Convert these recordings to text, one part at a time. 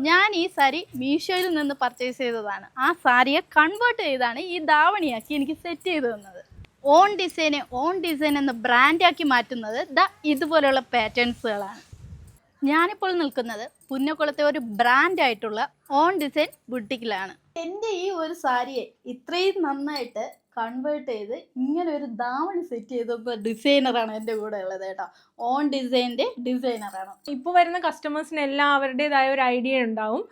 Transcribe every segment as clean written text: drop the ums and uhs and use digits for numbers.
ഞാൻ ഈ സാരി മീഷോയിൽ നിന്ന് പർച്ചേസ് ചെയ്തതാണ്. ആ സാരിയെ കൺവേർട്ട് ചെയ്താണ് ഈ ധാവണിയാക്കി എനിക്ക് സെറ്റ് ചെയ്ത് തന്നത്. ഓൺ ഡിസൈൻ എന്ന ബ്രാൻഡാക്കി മാറ്റുന്നത് ഇതുപോലെയുള്ള പാറ്റേൺസുകളാണ്. ഞാനിപ്പോൾ നിൽക്കുന്നത് പുന്നക്കുളത്തെ ഒരു ബ്രാൻഡായിട്ടുള്ള ഓൺ ഡിസൈൻ ബുട്ടിക്കിലാണ്. എൻ്റെ ഈ ഒരു സാരിയെ ഇത്രയും നന്നായിട്ട് കൺവേർട്ട് ചെയ്ത് ഇങ്ങനെ ഒരു ധാവണി സെറ്റ് ചെയ്തപ്പോൾ ഡിസൈനറാണ് എൻ്റെ കൂടെ ഉള്ളത് കേട്ടോ. ഓൺ ഡിസൈൻ്റെ ഡിസൈനറാണ്. ഇപ്പോൾ വരുന്ന കസ്റ്റമേഴ്സിനെല്ലാം അവരുടേതായ ഒരു ഐഡിയ ഉണ്ടാവും.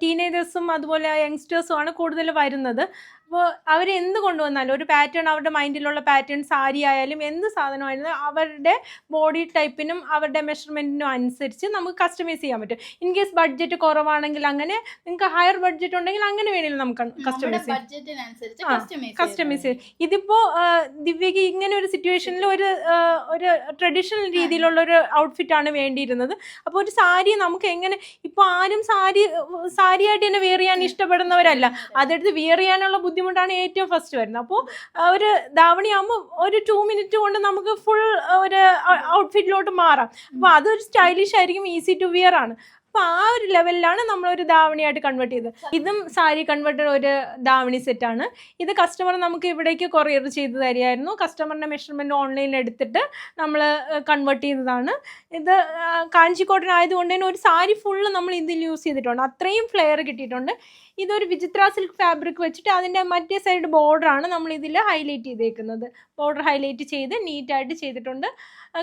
ടീനേജേഴ്സും അതുപോലെ യങ്സ്റ്റേഴ്സും ആണ് കൂടുതൽ വരുന്നത്. അപ്പോൾ അവർ എന്ത് കൊണ്ടുവന്നാലും ഒരു പാറ്റേൺ, അവരുടെ മൈൻഡിലുള്ള പാറ്റേൺ, സാരി ആയാലും എന്ത് സാധനമായാലും അവരുടെ ബോഡി ടൈപ്പിനും അവരുടെ മെഷർമെൻറ്റിനും അനുസരിച്ച് നമുക്ക് കസ്റ്റമൈസ് ചെയ്യാൻ പറ്റും. ഇൻ കേസ് ബഡ്ജറ്റ് കുറവാണെങ്കിൽ അങ്ങനെ, നിങ്ങൾക്ക് ഹയർ ബഡ്ജറ്റ് ഉണ്ടെങ്കിൽ അങ്ങനെ വേണമെങ്കിലും നമുക്ക് കസ്റ്റമൈസ് ചെയ്യാം. ഇതിപ്പോൾ ദിവ്യക്ക് ഇങ്ങനെ ഒരു സിറ്റുവേഷനിൽ ഒരു ട്രഡീഷണൽ രീതിയിലുള്ള ഒരു ഔട്ട്ഫിറ്റാണ് വേണ്ടിയിരുന്നത്. അപ്പോൾ ഒരു സാരി നമുക്ക് എങ്ങനെ, ഇപ്പോൾ ആരും സാരിയായിട്ട് തന്നെ വെയർ ചെയ്യാൻ ഇഷ്ടപ്പെടുന്നവരല്ല. അതെടുത്ത് വെയർ ചെയ്യാനുള്ള ബുദ്ധിമുട്ടാണ് ഏറ്റവും ഫസ്റ്റ് വരുന്നത്. അപ്പോൾ ഒരു ധാവണിയാകുമ്പോൾ ഒരു 2 മിനിറ്റ് കൊണ്ട് നമുക്ക് ഫുൾ ഒരു ഔട്ട്ഫിറ്റിലോട്ട് മാറാം. അപ്പോൾ അതൊരു സ്റ്റൈലിഷ് ആയിരിക്കും, ഈസി ടു വിയർ ആണ്. അപ്പോൾ ആ ഒരു ലെവലിലാണ് നമ്മളൊരു ധാവണിയായിട്ട് കൺവേർട്ട് ചെയ്തത്. ഇതും സാരി കൺവേർട്ടഡ് ഒരു ധാവണി സെറ്റാണ്. ഇത് കസ്റ്റമർ നമുക്ക് ഇവിടേക്ക് കൊറിയർ ചെയ്ത് തരികയായിരുന്നു. കസ്റ്റമറിൻ്റെ മെഷർമെൻറ്റ് ഓൺലൈനിൽ എടുത്തിട്ട് നമ്മൾ കൺവേർട്ട് ചെയ്തതാണ്. ഇത് കാഞ്ചിക്കോട്ടൻ ആയതുകൊണ്ട് തന്നെ ഒരു സാരി ഫുള്ള് നമ്മൾ ഇതിൽ യൂസ് ചെയ്തിട്ടുണ്ട്. അത്രയും ഫ്ലെയർ കിട്ടിയിട്ടുണ്ട്. ഇതൊരു വിചിത്ര സിൽക്ക് ഫാബ്രിക് വെച്ചിട്ട് അതിൻ്റെ മറ്റേ സൈഡ് ബോർഡറാണ് നമ്മൾ ഇതിൽ ഹൈലൈറ്റ് ചെയ്തേക്കുന്നത്. ബോർഡർ ഹൈലൈറ്റ് ചെയ്ത് നീറ്റായിട്ട് ചെയ്തിട്ടുണ്ട്.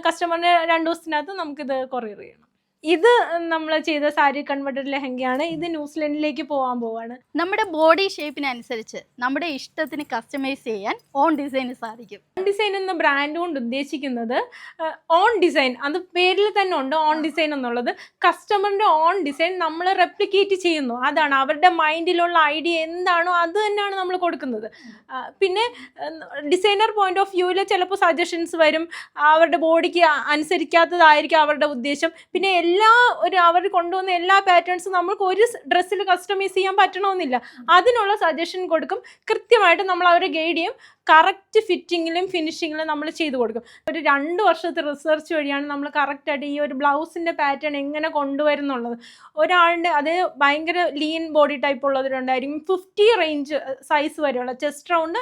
കസ്റ്റമറിന് 2 ദിവസത്തിനകത്ത് നമുക്കിത് കൊറിയർ ചെയ്യണം. ഇത് നമ്മൾ ചെയ്ത സാരി കൺവേർട്ടഡ് ലെഹങ്കയാണ്. ഇത് ന്യൂസിലൻഡിലേക്ക് പോകാൻ പോവാണ്. നമ്മുടെ ബോഡി ഷേപ്പിനനുസരിച്ച് നമ്മുടെ ഇഷ്ടത്തിന് കസ്റ്റമൈസ് ചെയ്യാൻ ഓൺ ഡിസൈന് സാധിക്കും. ഓൺ ഡിസൈൻ എന്ന ബ്രാൻഡ് കൊണ്ട് ഉദ്ദേശിക്കുന്നത് ഓൺ ഡിസൈൻ, അത് പേരിൽ തന്നെ ഉണ്ട് ഓൺ ഡിസൈൻ എന്നുള്ളത്. കസ്റ്റമറിൻ്റെ ഓൺ ഡിസൈൻ നമ്മൾ റെപ്ലിക്കേറ്റ് ചെയ്യുന്നു. അതാണ് അവരുടെ മൈൻഡിലുള്ള ഐഡിയ എന്താണോ അത് തന്നെയാണ് നമ്മൾ കൊടുക്കുന്നത്. പിന്നെ ഡിസൈനർ പോയിന്റ് ഓഫ് വ്യൂവിൽ ചിലപ്പോൾ സജഷൻസ് വരും. അവരുടെ ബോഡിക്ക് അനുസരിക്കാത്തതായിരിക്കും അവരുടെ ഉദ്ദേശം. പിന്നെ അവർ കൊണ്ടുവന്ന എല്ലാ പാറ്റേൺസും നമ്മൾക്ക് ഒരു ഡ്രസ്സിൽ കസ്റ്റമൈസ് ചെയ്യാൻ പറ്റണമെന്നില്ല. അതിനുള്ള സജഷൻ കൊടുക്കും. കൃത്യമായിട്ട് നമ്മൾ അവരെ ഗൈഡ് ചെയ്യും. കറക്റ്റ് ഫിറ്റിങ്ങിലും ഫിനിഷിങ്ങിലും നമ്മൾ ചെയ്ത് കൊടുക്കും. ഒരു 2 വർഷത്തെ റിസർച്ച് വഴിയാണ് നമ്മൾ കറക്റ്റായിട്ട് ഈ ഒരു ബ്ലൗസിൻ്റെ പാറ്റേൺ എങ്ങനെ കൊണ്ടുവരുന്നുള്ളത്. ഒരാളുടെ അത് ഭയങ്കര ലീൻ ബോഡി ടൈപ്പ് ഉള്ളവരുണ്ടായിരിക്കും. 50 റേഞ്ച് സൈസ് വരെയുള്ള, ചെസ്റ്റ് റൗണ്ട്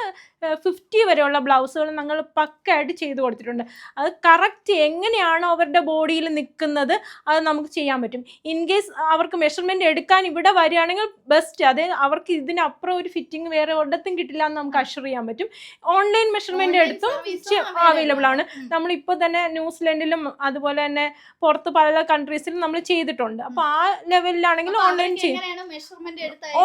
50 വരെയുള്ള ബ്ലൗസുകൾ ഞങ്ങൾ പക്കയായിട്ട് ചെയ്ത് കൊടുത്തിട്ടുണ്ട്. അത് കറക്റ്റ് എങ്ങനെയാണോ അവരുടെ ബോഡിയിൽ നിൽക്കുന്നത് അത് നമുക്ക് ചെയ്യാൻ പറ്റും. ഇൻ കേസ് അവർക്ക് മെഷർമെൻറ്റ് എടുക്കാൻ ഇവിടെ വരികയാണെങ്കിൽ ബെസ്റ്റ്. അത് അവർക്ക് ഇതിനപ്പുറം ഒരു ഫിറ്റിംഗ് വേറെ ഒരിടത്തും കിട്ടില്ല എന്ന് നമുക്ക് അഷ്വർ ചെയ്യാൻ പറ്റും. ഓൺലൈൻ മെഷർമെന്റ് എടുത്തും അവൈലബിൾ ആണ്. നമ്മളിപ്പോൾ തന്നെ ന്യൂസിലൻഡിലും അതുപോലെ തന്നെ പുറത്ത് പല കൺട്രീസിലും നമ്മൾ ചെയ്തിട്ടുണ്ട്. അപ്പോൾ ആ ലെവലിലാണെങ്കിൽ ഓൺലൈൻ ചെയ്യും.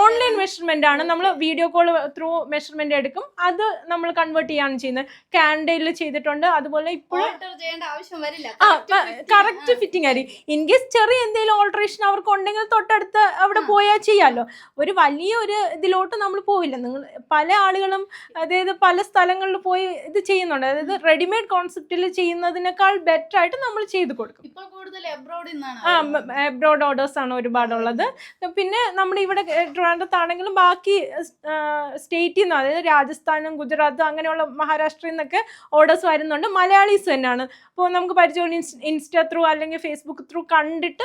ഓൺലൈൻ മെഷർമെന്റ് ആണ്. നമ്മൾ വീഡിയോ കോൾ ത്രൂ മെഷർമെന്റ് എടുക്കും. അത് നമ്മൾ കൺവേർട്ട് ചെയ്യാണ് ചെയ്യുന്നത്. കാനഡയിൽ ചെയ്തിട്ടുണ്ട്. അതുപോലെ ഇപ്പോഴും കറക്റ്റ് ഫിറ്റിംഗ് ആയിരിക്കും. ഇൻ കേസ് ചെറിയ എന്തെങ്കിലും ഓൾട്ടറേഷൻ അവർക്ക് ഉണ്ടെങ്കിൽ തൊട്ടടുത്ത് അവിടെ പോയാൽ ചെയ്യാമല്ലോ. ഒരു വലിയൊരു ഇതിലോട്ട് നമ്മൾ പോവില്ല. നിങ്ങൾ പല ആളുകളും അതായത് പല സ്ഥലങ്ങളിൽ പോയി ഇത് ചെയ്യുന്നുണ്ട്. അതായത് റെഡിമെയ്ഡ് കോൺസെപ്റ്റിൽ ചെയ്യുന്നതിനേക്കാൾ ബെറ്റർ ആയിട്ട് നമ്മൾ ചെയ്ത് കൊടുക്കും. എബ്രോഡ് ഓർഡേഴ്സ് ആണ് ഒരുപാടുള്ളത്. പിന്നെ നമ്മുടെ ഇവിടെ ട്രിവാൻഡ്രത്താണെങ്കിലും ബാക്കി സ്റ്റേറ്റിൽ നിന്ന്, അതായത് രാജസ്ഥാനും ഗുജറാത്തും അങ്ങനെയുള്ള മഹാരാഷ്ട്രയിൽ നിന്നൊക്കെ ഓർഡേഴ്സ് വരുന്നുണ്ട്. മലയാളീസ് തന്നെയാണ്. അപ്പോൾ നമുക്ക് പരിചയമുള്ള ഇൻസ്റ്റ ത്രൂ അല്ലെങ്കിൽ ഫേസ്ബുക്ക് ത്രൂ കണ്ടിട്ട്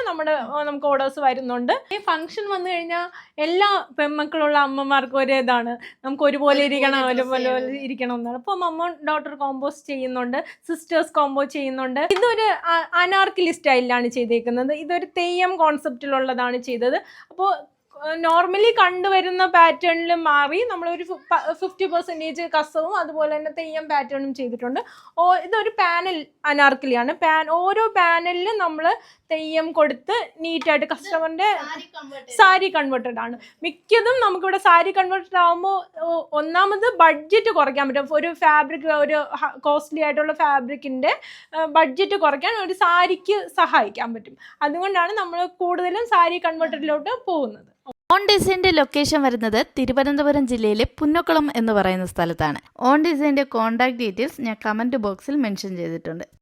നമുക്ക് ഓർഡേഴ്സ് വരുന്നുണ്ട്. ഈ ഫംഗ്ഷൻ വന്നു കഴിഞ്ഞാൽ എല്ലാ പെൺമക്കളുള്ള അമ്മമാർക്കും ഒരേ ഇതാണ്, നമുക്ക് ഒരുപോലെ ഇരിക്കണം, ഒരുപോലെ ഇരിക്കണം എന്നാണ്. അപ്പോൾ മമ്മ ഡോട്ടർ കോമ്പോസ് ചെയ്യുന്നുണ്ട്, സിസ്റ്റേഴ്സ് കോംബോ ചെയ്യുന്നുണ്ട്. ഇതൊരു അനാർക്കിലി സ്റ്റൈലിലാണ് ചെയ്തേക്കുന്നത്. ഇതൊരു തെയ്യം കോൺസെപ്റ്റിലുള്ളതാണ് ചെയ്തത്. അപ്പോൾ നോർമലി കണ്ടുവരുന്ന പാറ്റേണിൽ മാറി നമ്മളൊരു 50% കസവും അതുപോലെ തന്നെ തെയ്യം പാറ്റേണും ചെയ്തിട്ടുണ്ട്. ഇതൊരു പാനൽ അനാർക്കലിയാണ്. ഓരോ പാനലിലും നമ്മൾ തെയ്യം കൊടുത്ത് നീറ്റായിട്ട് കസ്റ്റമറിൻ്റെ സാരി കൺവേർട്ടഡ് ആണ്. മിക്കതും നമുക്കിവിടെ സാരി കൺവേർട്ടഡ് ആകുമ്പോൾ ഒന്നാമത് ബഡ്ജറ്റ് കുറയ്ക്കാൻ പറ്റും. ഒരു ഫാബ്രിക്, ഒരു കോസ്റ്റ്ലി ആയിട്ടുള്ള ഫാബ്രിക്കിൻ്റെ ബഡ്ജറ്റ് കുറയ്ക്കാൻ ഒരു സാരിക്ക് സഹായിക്കാൻ പറ്റും. അതുകൊണ്ടാണ് നമ്മൾ കൂടുതലും സാരി കൺവേർട്ടഡിലോട്ട് പോകുന്നത്. ഓൺ ഡിസൈൻ്റെ ലൊക്കേഷൻ വരുന്നത് തിരുവനന്തപുരം ജില്ലയിലെ പുന്നക്കുളം എന്ന് പറയുന്ന സ്ഥലത്താണ്. ഓൺ ഡിസൈൻ്റെ കോൺടാക്ട് ഡീറ്റെയിൽസ് ഞാൻ കമൻറ്റ് ബോക്സിൽ മെൻഷൻ ചെയ്തിട്ടുണ്ട്.